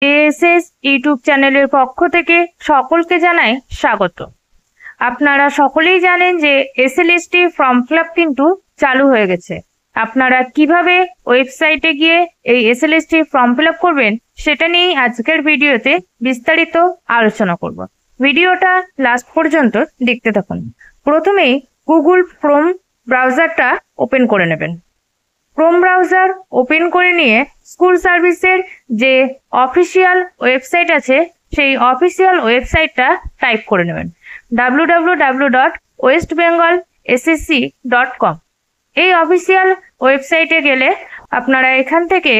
ASS YouTube চ্যানেলের পক্ষ থেকে সকলকে জানাই স্বাগত। আপনারা সকলেই জানেন যে এসএলএসটি ফর্ম ফিল আপ কিন্তু চালু হয়ে গেছে। আপনারা কিভাবে ওয়েবসাইটে গিয়ে এই এসএলএসটি ফর্ম ফিল আপ করবেন সেটা নিয়েই আজকের ভিডিওতে বিস্তারিত আলোচনা করব। ভিডিওটা লাস্ট পর্যন্ত দেখতে থাকুন। প্রথমেই গুগল ক্রোম ব্রাউজারটা ওপেন করে নেবেন। ক্রোম ব্রাউজার ওপেন করে নিয়ে স্কুল সার্ভিসের যে অফিসিয়াল ওয়েবসাইট আছে সেই অফিসিয়াল ওয়েবসাইটটা টাইপ করে নেবেন www.westbengalssc.com। এই অফিসিয়াল ওয়েবসাইটে গেলে আপনারা এখান থেকে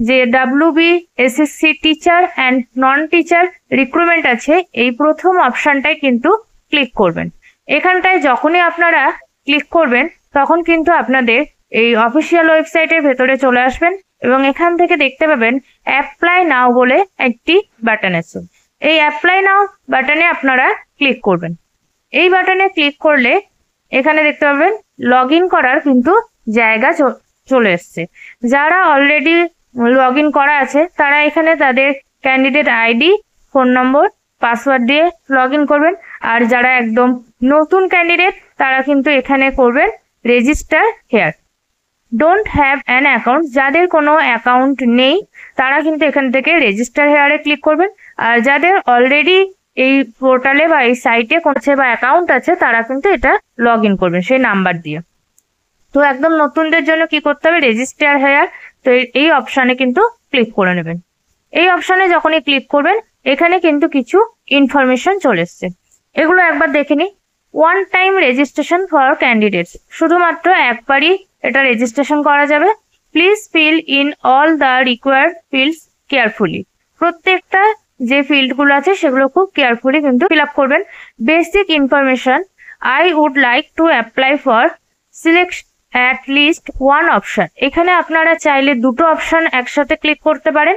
যে WBSSC teacher and non teacher recruitment আছে এই প্রথম অপশানটায় কিন্তু ক্লিক করবেন। এখানটায় যখনই আপনারা ক্লিক করবেন তখন কিন্তু আপনাদের এই অফিসিয়াল ওয়েবসাইটের ভেতরে চলে আসবেন এবং এখান থেকে দেখতে পাবেন অ্যাপ্লাই নাও বলে একটি বাটন আছে। এই অ্যাপ্লাই নাও বাটনে আপনারা ক্লিক করবেন। এই বাটনে ক্লিক করলে এখানে দেখতে পাবেন লগ ইন করার কিন্তু জায়গা চলে এসছে। যারা অলরেডি লগ ইন করা আছে তারা এখানে তাদের ক্যান্ডিডেট আইডি, ফোন নম্বর, পাসওয়ার্ড দিয়ে লগ ইন করবেন। আর যারা একদম নতুন ক্যান্ডিডেট তারা কিন্তু এখানে করবেন register here. Don't have an account, যাদের কোনো অ্যাকাউন্ট নেই তারা কিন্তু এখান থেকে রেজিস্টার হেয়ারে ক্লিক করবেন। আর যাদের অলরেডি এই পোর্টালে বা এই সাইটে করছে বা অ্যাকাউন্ট আছে তারা কিন্তু এটা লগ ইন করবেন সেই নাম্বার দিয়ে। তো একদম নতুনদের জন্য কি করতে হবে, রেজিস্টার হেয়ার। তো এই অপশানে কিন্তু ক্লিক করে নেবেন। এই অপশানে যখনই ক্লিক করবেন এখানে কিন্তু কিছু ইনফরমেশন চলে এসছে, এগুলো একবার দেখে নিই। One time registration for candidates, শুধুমাত্র একবারই এটা রেজিস্ট্রেশন করা যাবে। Please fill in all the required fields carefully, প্রত্যেকটা যে ফিল্ডগুলো আছে সেগুলো খুব কেয়ারফুলি কিন্তু ফিল আপ করবেন। Basic information, I would like to apply for select at least one option. এখানে আপনারা চাইলে দুটো অপশন একসাথে ক্লিক করতে পারেন,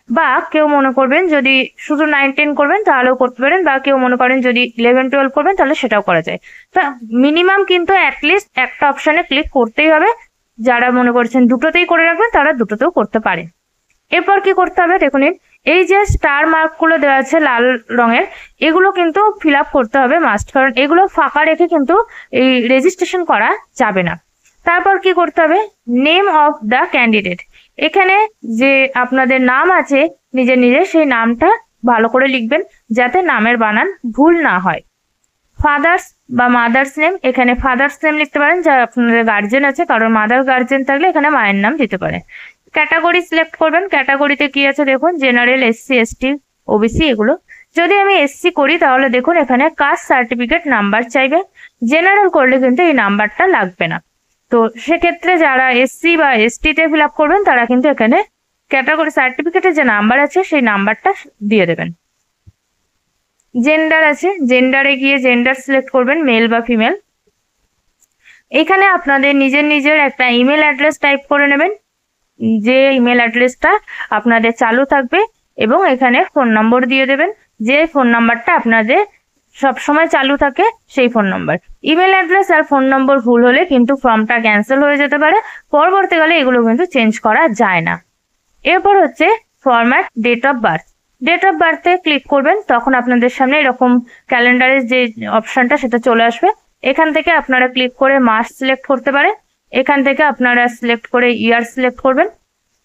বা কেউ মনে করবেন যদি শুধু 9-10 করবেন তাহলেও করতে পারেন, বা কেউ মনে করেন যদি 11-12 করবেন তাহলে সেটাও করা যায়। তা মিনিমাম কিন্তু অ্যাটলিস্ট একটা অপশানে ক্লিক করতেই হবে। যারা মনে করছেন দুটোতেই করে রাখবেন তারা দুটোতেও করতে পারেন। এরপর কি করতে হবে দেখুন, এই যে স্টার মার্কগুলো দেওয়া আছে লাল রঙের, এগুলো কিন্তু ফিল আপ করতে হবে মাস্ট, কারণ এগুলো ফাঁকা রেখে কিন্তু এই রেজিস্ট্রেশন করা যাবে না। তারপর কি করতে হবে, নেম অফ দ্য ক্যান্ডিডেট, এখানে যে আপনাদের নাম আছে নিজের নিজের সেই নামটা ভালো করে লিখবেন যাতে নামের বানান ভুল না হয়। ফাদার্স বা মাদার্স নেম, এখানে ফাদার্স নেম লিখতে পারেন যা আপনাদের গার্জেন আছে, কারণ মাদার গার্জেন থাকলে এখানে মায়ের নাম দিতে পারে। ক্যাটাগরি সিলেক্ট করবেন, ক্যাটাগরিতে কি আছে দেখুন, জেনারেল, SC, ST, OBC এগুলো। যদি আমি SC করি তাহলে দেখুন এখানে কাস্ট সার্টিফিকেট নাম্বার চাইবে, জেনারেল করলে কিন্তু এই নাম্বারটা লাগবে না। তো সেক্ষেত্রে যারা SC বা ST তে ফিল আপ করবেন তারা কিন্তু এখানে ক্যাটাগরি সার্টিফিকেটে যে নাম্বার আছে সেই নাম্বারটা দিয়ে দেবেন। জেন্ডার আছে, জেন্ডারে গিয়ে জেন্ডার সিলেক্ট করবেন, মেল বা ফিমেল। এখানে আপনাদের নিজের নিজের একটা ইমেল অ্যাড্রেস টাইপ করে নেবেন, যে ইমেল অ্যাড্রেসটা আপনাদের চালু থাকবে, এবং এখানে ফোন নম্বর দিয়ে দেবেন, যে ফোন নাম্বারটা আপনাদের সবসময় চালু থাকে সেই ফোন নাম্বার। ইমেল অ্যাড্রেস আর ফোন নম্বর ভুল হলে কিন্তু ফর্মটা ক্যান্সেল হয়ে যেতে পারে, পরবর্তীকালে এগুলো কিন্তু চেঞ্জ করা যায় না। এরপর হচ্ছে format date of birth. Date of বার্থে ক্লিক করবেন, তখন আপনাদের সামনে এরকম ক্যালেন্ডারের যে অপশনটা সেটা চলে আসবে। এখান থেকে আপনারা ক্লিক করে মাস সিলেক্ট করতে পারেন, এখান থেকে আপনারা সিলেক্ট করে ইয়ার সিলেক্ট করবেন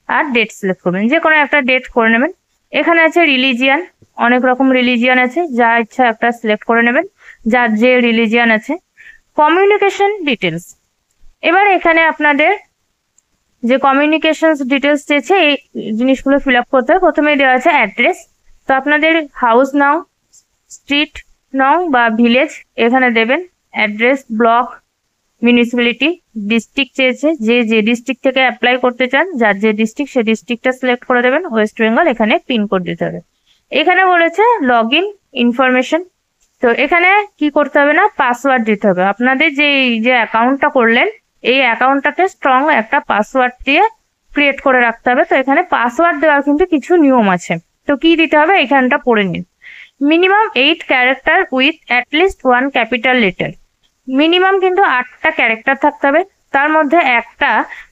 আর ডেট সিলেক্ট করবেন, যে কোনো একটা ডেট করে নেবেন। এখানে আছে রিলিজিয়ান, অনেক রকম রিলিজিয়ান আছে, যা ইচ্ছা একটা সিলেক্ট করে নেবেন যার যে রিলিজিয়ান আছে। কমিউনিকেশন ডিটেলস, এবার এখানে আপনাদের যে কমিউনিকেশন ডিটেলস চেয়েছে এই জিনিসগুলো ফিল আপ করতে হবে। প্রথমে দেওয়া আছে অ্যাড্রেস, তো আপনাদের হাউস নাও, স্ট্রিট নাও বা ভিলেজ এখানে দেবেন অ্যাড্রেস, ব্লক, মিউনিসিপ্যালিটি, ডিস্ট্রিক্ট চেয়েছে, যে যে ডিস্ট্রিক্ট থেকে অ্যাপ্লাই করতে চান যার যে ডিস্ট্রিক্ট সেই ডিস্ট্রিক্টটা সিলেক্ট করে দেবেন। ওয়েস্ট বেঙ্গল, এখানে পিনকোড দিতে হবে। এখানে বলেছে লগ ইন ইনফরমেশন, তো এখানে কি করতে হবে না, পাসওয়ার্ড দিতে হবে। আপনাদের যে অ্যাকাউন্টটা করলেন এই অ্যাকাউন্টটাকে স্ট্রং একটা পাসওয়ার্ড দিয়ে ক্রিয়েট করে রাখতে হবে। তো এখানে পাসওয়ার্ড দেওয়ার কিন্তু কিছু নিয়ম আছে, তো কি দিতে হবে এখানটা পড়ে নিন। Minimum 8 character with at least 1 capital letter, minimum কিন্তু 8টা ক্যারেক্টার থাকতে হবে, তার মধ্যে একটা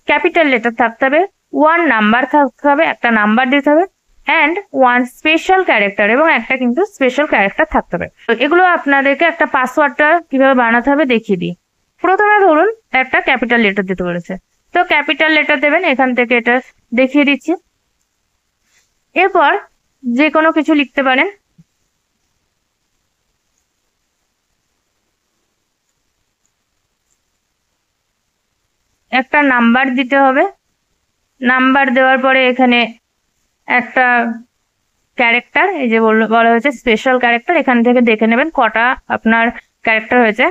ক্যাপিটাল লেটার থাকতে হবে, 1 নাম্বার থাকতে হবে, একটা নাম্বার দিতে হবে, অ্যান্ড ওয়ান স্পেশাল ক্যারেক্টার, এবং একটা কিন্তু স্পেশাল ক্যারেক্টার থাকতে হবে। তো এগুলো আপনাদেরকে একটা পাসওয়ার্ডটা কিভাবে বানাতে হবে দেখিয়ে দিই। প্রথমে ধরুন একটা ক্যাপিটাল লেটার দিতে বলেছে, তো ক্যাপিটাল লেটার দেবেন, এখান থেকে এটা দেখিয়ে দিচ্ছি। এরপর যে কোনো কিছু লিখতে পারেন, একটা নাম্বার দিতে হবে। নাম্বার দেওয়ার পরে এখানে একটা ক্যারেক্টার, এই যে বলা হয়েছে স্পেশাল ক্যারেক্টার, এখান থেকে দেখে নেবেন কটা আপনার ক্যারেক্টার হয়েছে।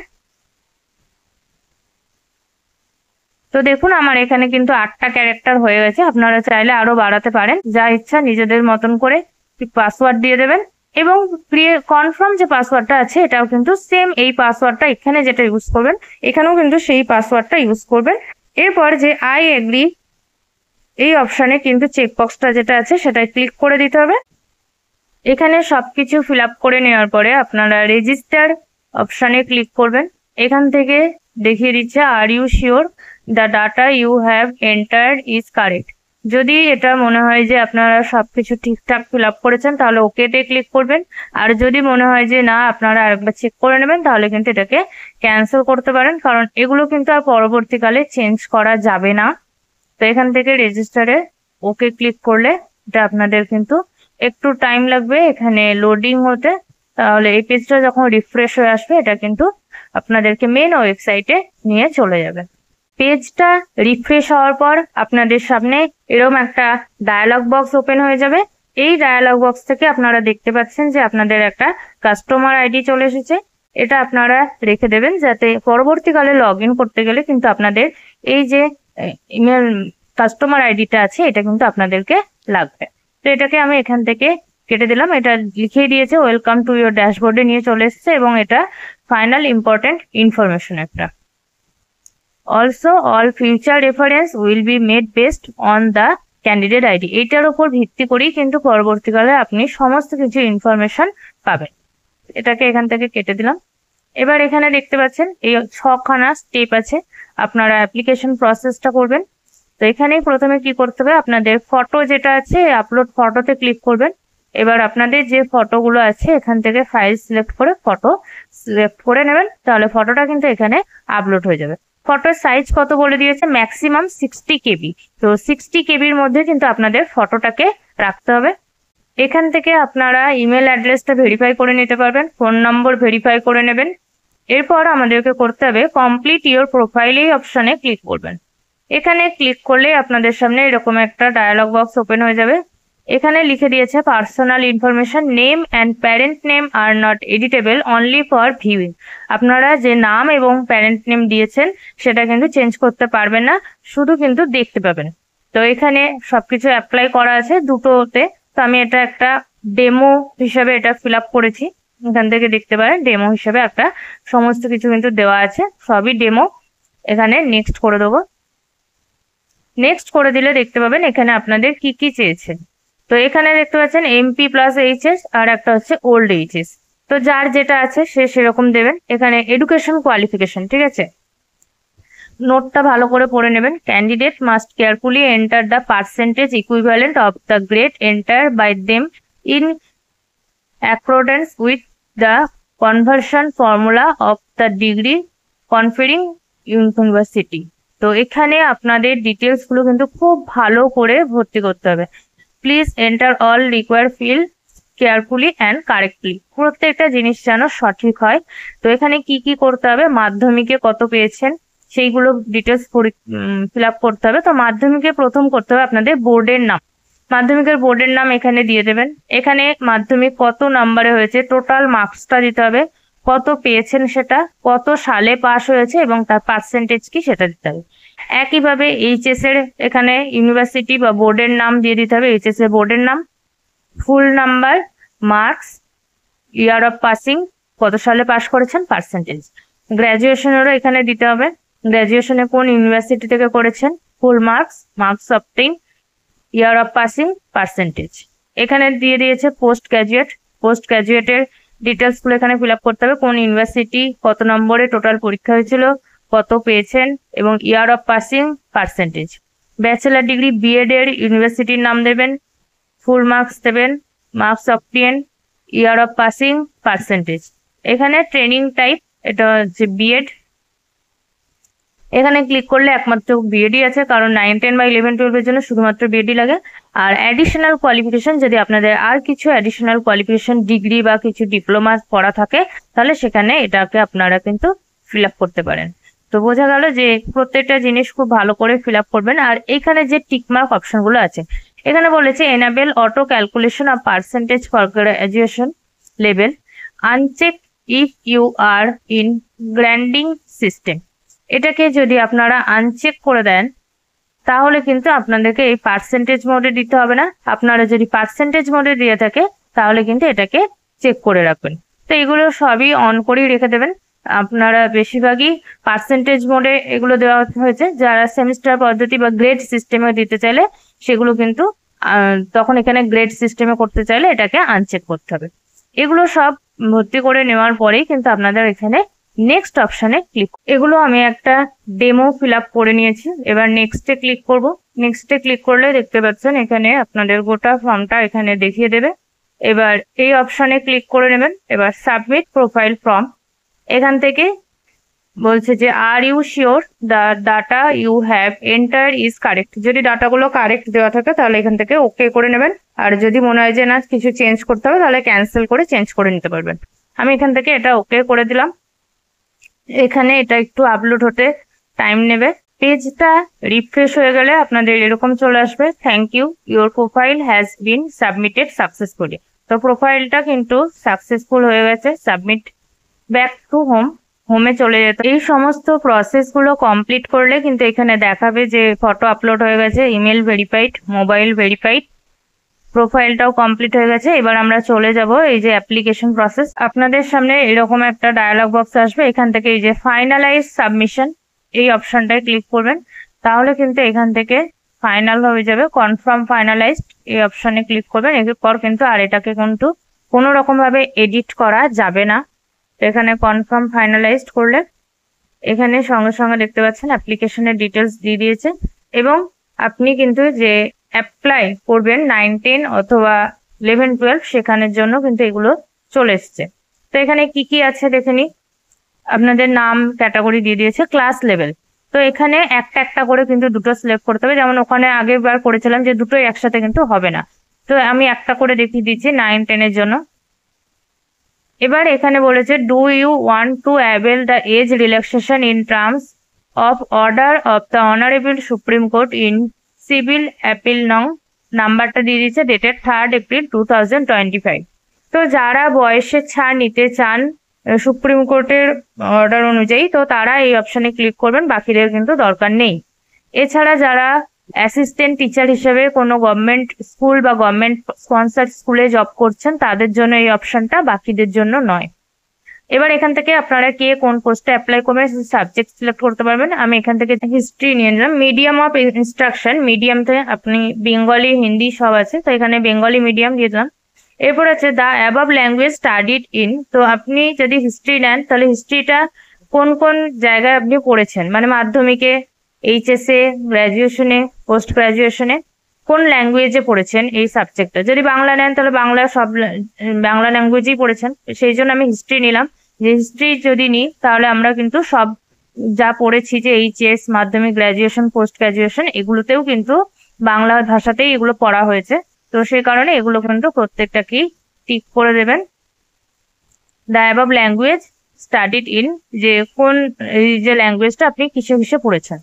তো দেখুন আমার এখানে কিন্তু 8টা ক্যারেক্টার হয়ে গেছে। আপনারা চাইলে আরো বাড়াতে পারেন, যা ইচ্ছা নিজেদের মতন করে পাসওয়ার্ড দিয়ে দেবেন। এবং কনফার্ম যে পাসওয়ার্ডটা আছে এটাও কিন্তু সেম এই পাসওয়ার্ডটা এখানে যেটা ইউজ করবেন এখানেও কিন্তু সেই পাসওয়ার্ডটা ইউজ করবেন। এরপর যে আই এগ্রি এই অপশানে কিন্তু চেকবক্সটা যেটা আছে সেটাই ক্লিক করে দিতে হবে। এখানে সবকিছু ফিল আপ করে নেওয়ার পরে আপনারা রেজিস্টার অপশানে ক্লিক করবেন। এখান থেকে দেখিয়ে দিচ্ছে are you sure the data you have entered is correct. যদি এটা মনে হয় যে আপনারা সবকিছু ঠিকঠাক ফিল আপ করেছেন তাহলে ওকেতে ক্লিক করবেন, আর যদি মনে হয় যে না আপনারা আরেকবার চেক করে নেবেন তাহলে কিন্তু এটাকে ক্যান্সেল করতে পারেন, কারণ এগুলো কিন্তু আর পরবর্তীকালে চেঞ্জ করা যাবে না। তো এখান থেকে রেজিস্টারে ওকে ক্লিক করলে এটা আপনাদের কিন্তু একটু টাইম লাগবে এখানে লোডিং হতে, তাহলে এই পেজটা যখন রিফ্রেশ হয়ে আসবে এটা কিন্তু আপনাদেরকে মেন ওয়েবসাইটে নিয়ে চলে যাবে। পেজটা রিফ্রেশ হওয়ার পর আপনাদের সামনে এরকম একটা ডায়ালগ বক্স ওপেন হয়ে যাবে। এই ডায়ালগ বক্স থেকে আপনারা দেখতে পাচ্ছেন যে আপনাদের একটা কাস্টমার আইডি চলে এসেছে। এটা আপনারা রেখে দেবেন যাতে পরবর্তীকালে লগ ইন করতে গেলে কিন্তু আপনাদের এই যে ইমেল কাস্টমার আইডিটা আছে এটা কিন্তু আপনাদেরকে লাগবে। তো এটাকে আমি এখান থেকে কেটে দিলাম। এটা লিখিয়ে দিয়েছে ওয়েলকাম টু ইউর ড্যাশবোর্ডে নিয়ে চলে এসেছে, এবং এটা ফাইনাল ইম্পর্টেন্ট ইনফরমেশন একটা। Also all future reference will be made based on the candidate ID. এটার উপর ভিত্তি করেই কিন্তু পরবর্তীকালে আপনি সমস্ত কিছু ইনফরমেশন পাবেন। এটাকে এখান থেকে কেটে দিলাম। এবার এখানে দেখতে পাচ্ছেন এই 6খানা স্টেপ আছে, আপনারা অ্যাপ্লিকেশন প্রসেসটা করবেন। তো এখানেই প্রথমে কি করতে হবে, আপনাদের ফটো যেটা আছে আপলোড ফটোতে ক্লিক করবেন। এবার আপনাদের যে ফটোগুলো আছে এখান থেকে ফাইল সিলেক্ট করে ফটো সিলেক্ট করে নেবেন, তাহলে ফটোটা কিন্তু এখানে আপলোড হয়ে যাবে। ফটোর সাইজ কত বলে দিয়েছে, ম্যাক্সিমাম 60 কেবি। তো 60 কেবির মধ্যে কিন্তু আপনাদের ফটোটাকে রাখতে হবে। এখান থেকে আপনারা ইমেল অ্যাড্রেসটা ভেরিফাই করে নিতে পারবেন, ফোন নম্বর ভেরিফাই করে নেবেন। এরপর আমাদেরকে করতে হবে কমপ্লিট ইওর প্রোফাইল এই অপশনে ক্লিক করবেন। এখানে ক্লিক করলে আপনাদের সামনে এরকম একটা ডায়ালগ বক্স ওপেন হয়ে যাবে। এখানে লিখে দিয়েছে personal information name and parent name are not editable only for viewing. আপনারা যে নাম এবং প্যারেন্ট নেম দিয়েছেন সেটা কিন্তু চেঞ্জ করতে পারবেন না, শুধু কিন্তু দেখতে পাবেন। তো এখানে সবকিছু অ্যাপ্লাই করা আছে দুটোতে। তো আমি এটা একটা ডেমো হিসাবে এটা ফিল আপ করেছি, এখান থেকে দেখতে পারেন ডেমো হিসাবে একটা সমস্ত কিছু কিন্তু দেওয়া আছে, সবই ডেমো। এখানে নেক্সট করে দেবো। নেক্সট করে দিলে দেখতে পাবেন এখানে আপনাদের কি কি চেয়েছে। তো এখানে দেখতে পাচ্ছেন এমপি প্লাস এইচএস আর একটা হচ্ছে ওল্ড এইচএস। তো যার যেটা আছে সে সেরকম দেবেন। এখানে এডুকেশন কোয়ালিফিকেশন, ঠিক আছে, নোটটা ভালো করে পড়ে নেবেন। Candidate must carefully enter the percentage equivalent of the grade enter by them in accordance with the conversion formula of the degree conferring university. তো এখানে আপনাদের ডিটেলস গুলো কিন্তু খুব ভালো করে ভর্তি করতে হবে। Please enter all required field carefully and correctly. প্রত্যেকটা জিনিস যেন সঠিক হয়। তো এখানে কি কি করতে হবে, মাধ্যমিকে কত পেয়েছেন সেইগুলো ডিটেলস ফিল আপ করতে হবে। তো মাধ্যমিকে প্রথম করতে হবে আপনাদের বোর্ডের নাম, মাধ্যমিকের বোর্ডের নাম এখানে দিয়ে দেবেন। এখানে মাধ্যমিক কত নাম্বারে হয়েছে টোটাল মার্কসটা দিতে হবে, কত পেয়েছেন সেটা, কত সালে পাস হয়েছে এবং তার পার্সেন্টেজ কি সেটা দিতে হবে। একইভাবে এইচএস এর এখানে ইউনিভার্সিটি বা বোর্ডের নাম দিয়ে দিতে হবে, এইচএস এর বোর্ডের নাম, full number, marks, year of passing, কত সালে পাস করেছেন, পার্সেন্টেজ। গ্র্যাজুয়েশনেরও এখানে দিতে হবে, গ্র্যাজুয়েশনে কোন ইউনিভার্সিটি থেকে করেছেন, full marks, marks obtain, year of passing, percentage. এখানে দিয়ে দিয়েছে পোস্ট গ্র্যাজুয়েট, পোস্ট গ্র্যাজুয়েটের ডিটেলস গুলো এখানে ফিল আপ করতে হবে, কোন ইউনিভার্সিটি, কত নম্বরে টোটাল পরীক্ষা হয়েছিল, কত পেয়েছেন এবং year of passing, percentage. Bachelor degree BEd এর ইউনিভার্সিটির নাম দেবেন, ফুল মার্কস দেবেন, marks obtain, year of passing, percentage. এখানে ট্রেনিং টাইপ, এটা হচ্ছে বিএড। এখানে ক্লিক করলে একমাত্র বিএডই আছে, কারণ 9, 10 বা 11, 12 এর জন্য শুধুমাত্র বিএডই লাগে। আর অ্যাডিশনাল কোয়ালিফিকেশন, যদি আপনাদের আর কিছু অ্যাডিশনাল কোয়ালিফিকেশন, ডিগ্রি বা কিছু ডিপ্লোমা করা থাকে, তাহলে সেখানে এটাকে আপনারা কিন্তু ফিল আপ করতে পারেন। তো বোঝা গেল যে প্রত্যেকটা জিনিস খুব ভালো করে ফিল আপ করবেন। আর এখানে যে টিকমার্ক অপশনগুলো আছে, এখানে বলেছে enable auto calculation of percentage for graduation level uncheck if you are in grading system. এটাকে যদি আপনারা আনচেক করে দেন, তাহলে কিন্তু আপনাদেরকে এই পার্সেন্টেজ মোডে দিতে হবে না। আপনারা যদি পার্সেন্টেজ মোডে দিয়ে থাকে, তাহলে কিন্তু এটাকে চেক করে রাখবেন। তো এগুলো সবই অন করেই রেখে দেবেন। আপনারা বেশিরভাগই পার্সেন্টেজ মোডে এগুলো দেওয়া হয়েছে। যারা সেমিস্টার পদ্ধতি বা গ্রেড সিস্টেমে দিতে চাইলে সেগুলো কিন্তু তখন এখানে গ্রেড সিস্টেমে করতে চাইলে এটাকে আনচেক করতে হবে। এগুলো সব ভর্তি করে নেওয়ার পরেই কিন্তু আপনাদের এখানে নেক্সট অপশনে ক্লিক। এগুলো আমি একটা ডেমো ফিল আপ করে নিয়েছি। এবার নেক্সটে ক্লিক করব। নেক্সটে ক্লিক করলে দেখতে পাচ্ছেন এখানে আপনাদের গোটা ফর্মটা এখানে দেখিয়ে দেবে। এবার এই অপশনে ক্লিক করে নেবেন। এবার সাবমিট প্রোফাইল ফর্ম। এখান থেকে বলছে যে are you sure the data you have enter is correct. যদি ডাটাগুলো কারেক্ট দেওয়া থাকে তাহলে এখান থেকে ওকে করে নেবেন। আর যদি মনে হয় যে না কিছু চেঞ্জ করতে হবে, তাহলে ক্যান্সেল করে চেঞ্জ করে নিতে পারবেন। আমি এখান থেকে এটা ওকে করে দিলাম। এখানে এটা একটু আপলোড হতে টাইম নেবে। পেজটা রিফ্রেশ হয়ে গেলে আপনাদের এরকম চলে আসবে, thank you, your profile has been submitted successfully. তো প্রোফাইলটা কিন্তু সাকসেসফুল হয়ে গেছে। সাবমিট ব্যাক টু হোমে চলে যেতে। এই সমস্ত প্রসেসগুলো কমপ্লিট করলে কিন্তু এখানে দেখাবে যে ফটো আপলোড হয়ে গেছে, ইমেল ভেরিফাইড, মোবাইল ভেরিফাইড, প্রোফাইলটাও কমপ্লিট হয়ে গেছে। এবার আমরা চলে যাব এই যে অ্যাপ্লিকেশন প্রসেস। আপনাদের সামনে এরকম একটা ডায়ালগ বক্স আসবে। এখান থেকে এই যে ফাইনালাইজ সাবমিশন, এই অপশনটায় ক্লিক করবেন। তাহলে কিন্তু এখান থেকে ফাইনাল হয়ে যাবে। কনফার্ম ফাইনালাইজড এই অপশনে ক্লিক করবেন। এরপর কিন্তু আর এটাকে কিন্তু কোনো রকম ভাবে এডিট করা যাবে না। এখানে কনফার্ম ফাইনালাইজড করলে এখানে সঙ্গে সঙ্গে দেখতে পাচ্ছেন অ্যাপ্লিকেশনের ডিটেলস দিয়ে দিয়েছে। এবং আপনি কিন্তু যে অ্যাপ্লাই করবেন 9, 10 অথবা 11, 12 সেখানের জন্য কিন্তু এগুলো চলে এসছে। তো এখানে কি কি আছে দেখে নিই। আপনাদের নাম, ক্যাটাগরি দিয়ে দিয়েছে, ক্লাস লেভেল। তো এখানে একটা একটা করে কিন্তু দুটো সিলেক্ট করতে হবে। যেমন ওখানে আগের বার করেছিলাম যে দুটোই একসাথে কিন্তু হবে না। তো আমি একটা করে দেখিয়ে দিচ্ছি 9, 10 এর জন্য। এবার এখানে বলেছে do you want to avail the age relaxation in terms of order of the honourable Supreme Court in civil appeal নং, নাম্বারটা দিয়ে দিচ্ছে, ডেটেড 3 এপ্রিল 2025। তো যারা বয়সের ছাড় নিতে চান সুপ্রিম কোর্টের অর্ডার অনুযায়ী, তো তারা এই অপশনে ক্লিক করবেন, বাকিদের কিন্তু দরকার নেই। এছাড়া যারা অ্যাসিস্ট্যান্ট টিচার হিসেবে কোনো গভর্নমেন্ট স্কুল বা গভর্নমেন্ট স্পন্সর স্কুলে জব করছেন, তাদের জন্য এই অপশনটা, বাকিদের জন্য নয়। এবার এখান থেকে আপনারা কে কোন পোস্টে অ্যাপ্লাই করবেন সাবজেক্ট সিলেক্ট করতে পারবেন। আমি এখান থেকে হিস্ট্রি নিয়ে নিলাম। মিডিয়াম অফ ইনস্ট্রাকশন, মিডিয়ামতে আপনি বেঙ্গলি, হিন্দি সব আছে, তো এখানে বেঙ্গলি মিডিয়াম দিয়ে দিলাম। এরপর আছে the above language studied in. তো আপনি যদি হিস্ট্রি নেন, তাহলে হিস্ট্রিটা কোন কোন জায়গায় আপনি পড়েছেন, মানে মাধ্যমিকে, এইচএসএ, গ্র্যাজুয়েশনে, পোস্ট গ্র্যাজুয়েশনে কোন ল্যাঙ্গুয়েজে পড়েছেন এই সাবজেক্টটা। যদি বাংলা নেন তাহলে বাংলা সব বাংলা ল্যাঙ্গুয়েজেই পড়েছেন, সেই জন্য আমি হিস্ট্রি নিলাম। যে হিস্ট্রি যদি নিই তাহলে আমরা কিন্তু সব যা পড়েছি, যে এইচএস, মাধ্যমিক, গ্র্যাজুয়েশন, পোস্ট গ্র্যাজুয়েশন, এগুলোতেও কিন্তু বাংলা ভাষাতেই এগুলো পড়া হয়েছে। তো সেই কারণে এগুলো কিন্তু প্রত্যেকটাকেই টিক করে দেবেন। The above language studied in, যে কোন এই যে ল্যাঙ্গুয়েজটা আপনি কিসে কিসে পড়েছেন।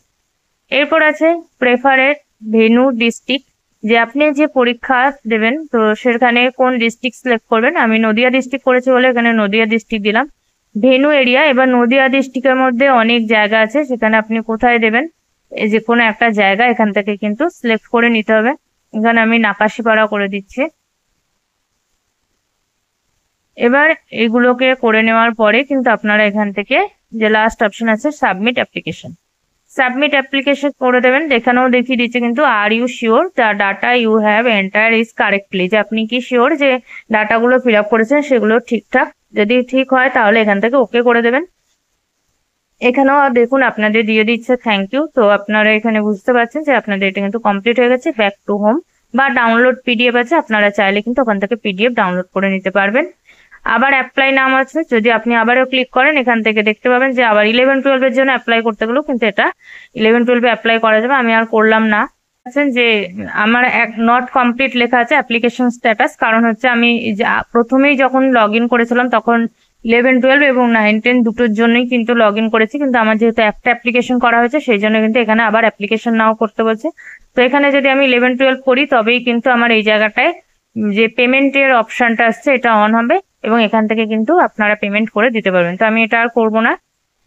এরপর আছে প্রেফারেড ভেনু ডিস্ট্রিক্ট, যে আপনি যে পরীক্ষা দেবেন তো সেখানে কোন ডিস্ট্রিক্ট সিলেক্ট করবেন। আমি নদিয়া ডিস্ট্রিক্ট করেছি বলে এখানে নদিয়া ডিস্ট্রিক্ট দিলাম। ভেনু এরিয়া, এবার নদিয়া ডিস্ট্রিক্টের মধ্যে অনেক জায়গা আছে, সেখানে আপনি কোথায় দেবেন, এই যে কোনো একটা জায়গা এখান থেকে কিন্তু সিলেক্ট করে নিতে হবে। এখানে আমি নাকাশিপাড়া করে দিচ্ছি। এবার এগুলোকে করে নেওয়ার পরে কিন্তু আপনারা এখান থেকে যে লাস্ট অপশন আছে সাবমিট অ্যাপ্লিকেশন, সাবমিট অ্যাপ্লিকেশন করে দেবেন। এখানেও দেখিয়ে দিচ্ছে কিন্তু are you sure the data you have enter is correctly, যে আপনি কি শিওর যে ডাটাগুলো ফিল আপ করেছেন সেগুলো ঠিকঠাক। যদি ঠিক হয় তাহলে এখান থেকে ওকে করে দেবেন। এখানেও দেখুন আপনাদের দিয়ে দিচ্ছে থ্যাংক ইউ। তো আপনারা এখানে বুঝতে পারছেন যে আপনাদের এটা কিন্তু কমপ্লিট হয়ে গেছে। ব্যাক টু হোম, বা ডাউনলোড পিডিএফ আছে, আপনারা চাইলে কিন্তু ওখান থেকে পিডিএফ ডাউনলোড করে নিতে পারবেন। আবার অ্যাপ্লাই নাম আছে, যদি আপনি আবারও ক্লিক করেন এখান থেকে দেখতে পাবেন যে আবার 11-12 এর জন্য অ্যাপ্লাই করতে গেলেও কিন্তু এটা 11-12 অ্যাপ্লাই করা যাবে। আমি আর করলাম না। যে আমার নট কমপ্লিট লেখা আছে অ্যাপ্লিকেশন স্ট্যাটাস, কারণ হচ্ছে আমি প্রথমেই যখন লগ ইন করেছিলাম তখন 11-12 এবং 9-10 দুটোর জন্যই কিন্তু লগ ইন করেছি, কিন্তু আমার যেহেতু একটা অ্যাপ্লিকেশন করা হয়েছে সেই জন্য কিন্তু এখানে আবার অ্যাপ্লিকেশন নাও করতে বলছে। তো এখানে যদি আমি 11-12 করি তবেই কিন্তু আমার এই জায়গাটায় যে পেমেন্টের অপশনটা আসছে এটা অন হবে এবং এখান থেকে কিন্তু আপনারা পেমেন্ট করে দিতে পারবেন। তো আমি এটা আর করবো না।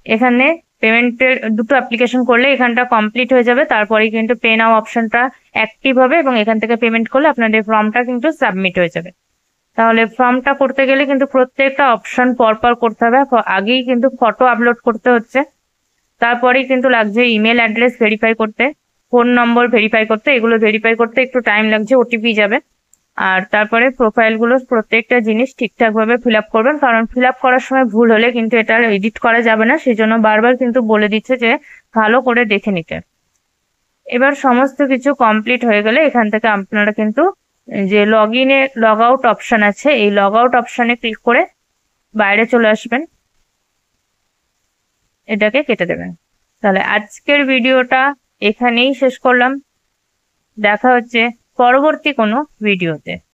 এখানে পেমেন্টের দুটো অ্যাপ্লিকেশন করলে এখানটা কমপ্লিট হয়ে যাবে, তারপরেই কিন্তু পে নাও অপশনটা অ্যাক্টিভ হবে এবং এখান থেকে পেমেন্ট করলে আপনাদের ফর্মটা কিন্তু সাবমিট হয়ে যাবে। তাহলে ফর্মটা করতে গেলে কিন্তু প্রত্যেকটা অপশন পরপর করতে হবে। আগেই কিন্তু ফটো আপলোড করতে হচ্ছে, তারপরেই কিন্তু লাগছে ইমেল অ্যাড্রেস ভেরিফাই করতে, ফোন নম্বর ভেরিফাই করতে, এগুলো ভেরিফাই করতে একটু টাইম লাগছে, ওটিপি যাবে। আর তারপরে প্রোফাইলগুলো প্রত্যেকটা জিনিস ঠিকঠাক ভাবে ফিল আপ করবেন, কারণ ফিল আপ করার সময় ভুল হলে কিন্তু এটা এডিট করা যাবে না, সেই জন্য বারবার কিন্তু বলে দিচ্ছে যে ভালো করে দেখে নিতে। এবার সমস্ত কিছু কমপ্লিট হয়ে গেলে এখান থেকে আপনারা কিন্তু যে লগ ইনে লগ আউট অপশন আছে, এই লগ আউট অপশনে ক্লিক করে বাইরে চলে আসবেন, এটাকে কেটে দেবেন। তাহলে আজকের ভিডিওটা এখানেই শেষ করলাম। দেখা হচ্ছে পরবর্তী কোনো ভিডিওতে।